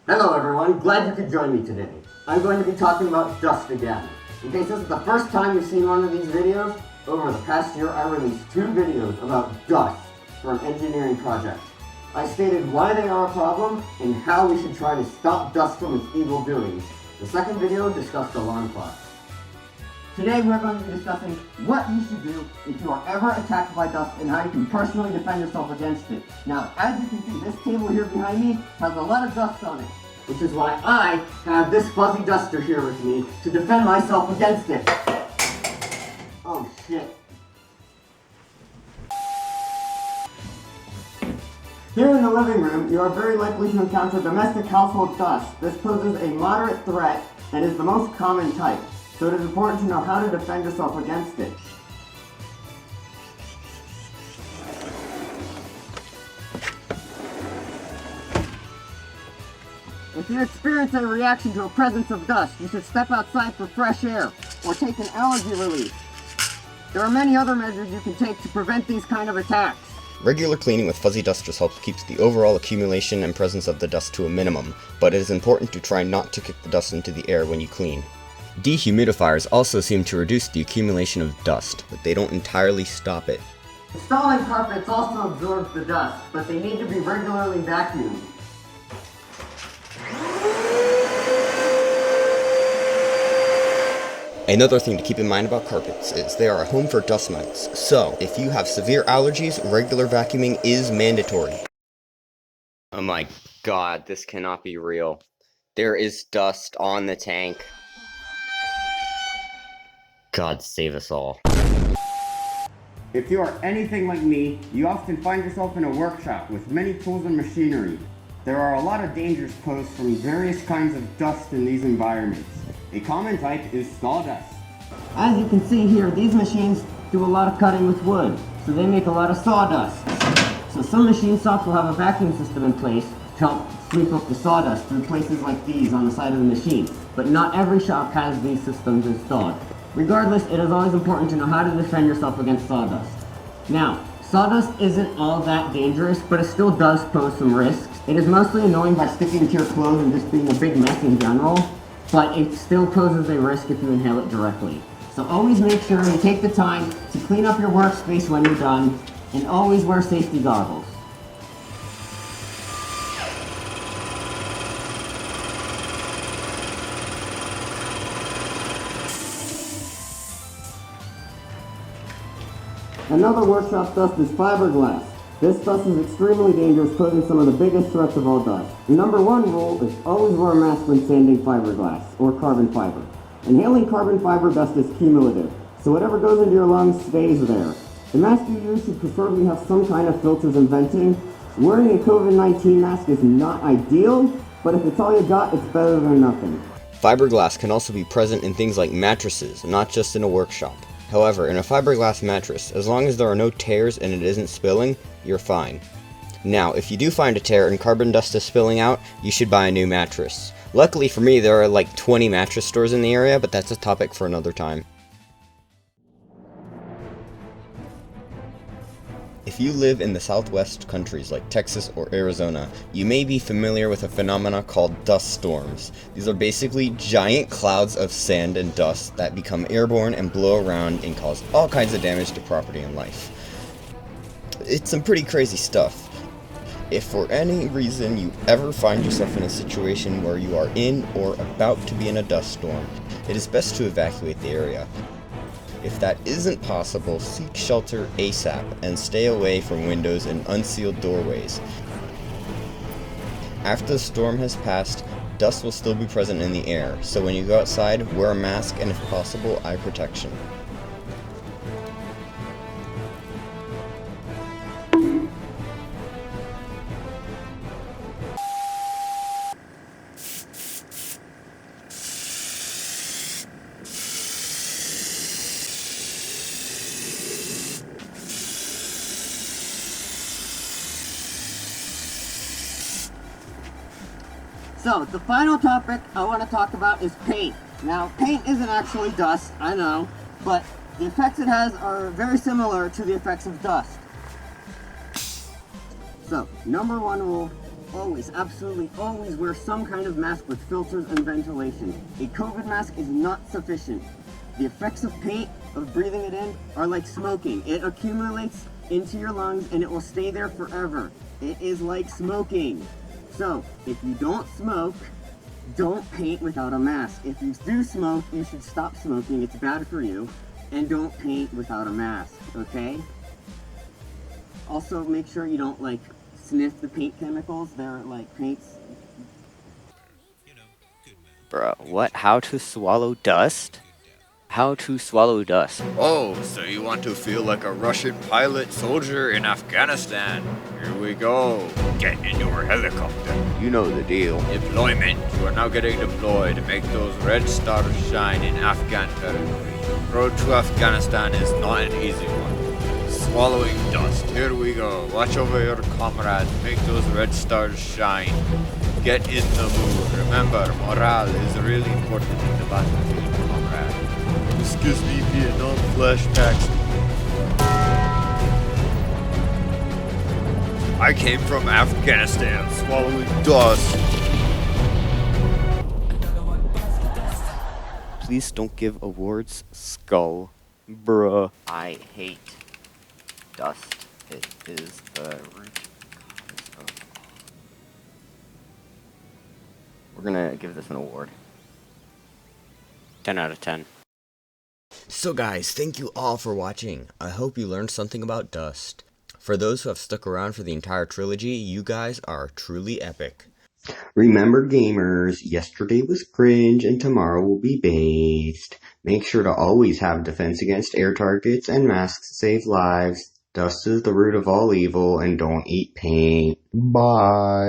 Hello everyone, glad you could join me today. I'm going to be talking about dust again. In case this is the first time you've seen one of these videos, over the past year I released 2 videos about dust for an engineering project. I stated why they are a problem and how we should try to stop dust from its evil doings. The second video discussed alarm clocks. Today we're going to be discussing what you should do if you are ever attacked by dust and how you can personally defend yourself against it. Now, as you can see, this table here behind me has a lot of dust on it, which is why I have this fuzzy duster here with me to defend myself against it. Oh shit. Here in the living room, you are very likely to encounter domestic household dust. This poses a moderate threat and is the most common type. So it is important to know how to defend yourself against it. If you experience a reaction to a presence of dust, you should step outside for fresh air or take an allergy relief. There are many other measures you can take to prevent these kind of attacks. Regular cleaning with fuzzy dusters helps keep the overall accumulation and presence of the dust to a minimum, but it is important to try not to kick the dust into the air when you clean. Dehumidifiers also seem to reduce the accumulation of dust, but they don't entirely stop it. Installing carpets also absorbs the dust, but they need to be regularly vacuumed. Another thing to keep in mind about carpets is they are a home for dust mites, so if you have severe allergies, regular vacuuming is mandatory. Oh my god, this cannot be real. There is dust on the tank. God save us all. If you are anything like me, you often find yourself in a workshop with many tools and machinery. There are a lot of dangers posed from various kinds of dust in these environments. A common type is sawdust. As you can see here, these machines do a lot of cutting with wood, so they make a lot of sawdust. So some machine shops will have a vacuum system in place to help sweep up the sawdust through places like these on the side of the machine. But not every shop has these systems installed. Regardless, it is always important to know how to defend yourself against sawdust. Now, sawdust isn't all that dangerous, but it still does pose some risks. It is mostly annoying by sticking to your clothes and just being a big mess in general, but it still poses a risk if you inhale it directly. So always make sure you take the time to clean up your workspace when you're done, and always wear safety goggles. Another workshop dust is fiberglass. This dust is extremely dangerous, posing some of the biggest threats of all dust. The number 1 rule is always wear a mask when sanding fiberglass, or carbon fiber. Inhaling carbon fiber dust is cumulative, so whatever goes into your lungs stays there. The mask you use should preferably have some kind of filters and venting. Wearing a COVID-19 mask is not ideal, but if it's all you got, it's better than nothing. Fiberglass can also be present in things like mattresses, not just in a workshop. However, in a fiberglass mattress, as long as there are no tears and it isn't spilling, you're fine. Now, if you do find a tear and carbon dust is spilling out, you should buy a new mattress. Luckily for me, there are like 20 mattress stores in the area, but that's a topic for another time. If you live in the southwest countries like Texas or Arizona, you may be familiar with a phenomena called dust storms. These are basically giant clouds of sand and dust that become airborne and blow around and cause all kinds of damage to property and life. It's some pretty crazy stuff. If for any reason you ever find yourself in a situation where you are in or about to be in a dust storm, it is best to evacuate the area. If that isn't possible, seek shelter ASAP and stay away from windows and unsealed doorways. After the storm has passed, dust will still be present in the air, so when you go outside, wear a mask and if possible, eye protection. So, the final topic I want to talk about is paint. Now, paint isn't actually dust, I know, but the effects it has are very similar to the effects of dust. So, number 1 rule, always, absolutely always wear some kind of mask with filters and ventilation. A COVID mask is not sufficient. The effects of paint, of breathing it in, are like smoking. It accumulates into your lungs and it will stay there forever. It is like smoking. So, if you don't smoke, don't paint without a mask. If you do smoke, you should stop smoking. It's bad for you. And don't paint without a mask, okay? Also, make sure you don't, like, sniff the paint chemicals. They're, like, paints. Bruh, what? How to swallow dust? How to swallow dust. Oh, so you want to feel like a Russian pilot soldier in Afghanistan? Here we go. Get in your helicopter. You know the deal. Deployment. You are now getting deployed to make those red stars shine in Afghan territory. Road to Afghanistan is not an easy one. Swallowing dust. Here we go. Watch over your comrades. Make those red stars shine. Get in the mood. Remember, morale is really important in the battlefield, comrade. This gives me Vietnam flashbacks. I came from Afghanistan, swallowing dust. Please don't give awards, skull. Bruh. I hate dust. It is the root cause of all. We're gonna give this an award. 10 out of 10. So guys, thank you all for watching. I hope you learned something about dust. For those who have stuck around for the entire trilogy, you guys are truly epic. Remember gamers, yesterday was cringe and tomorrow will be based. Make sure to always have defense against air targets and masks to save lives. Dust is the root of all evil and don't eat paint. Bye.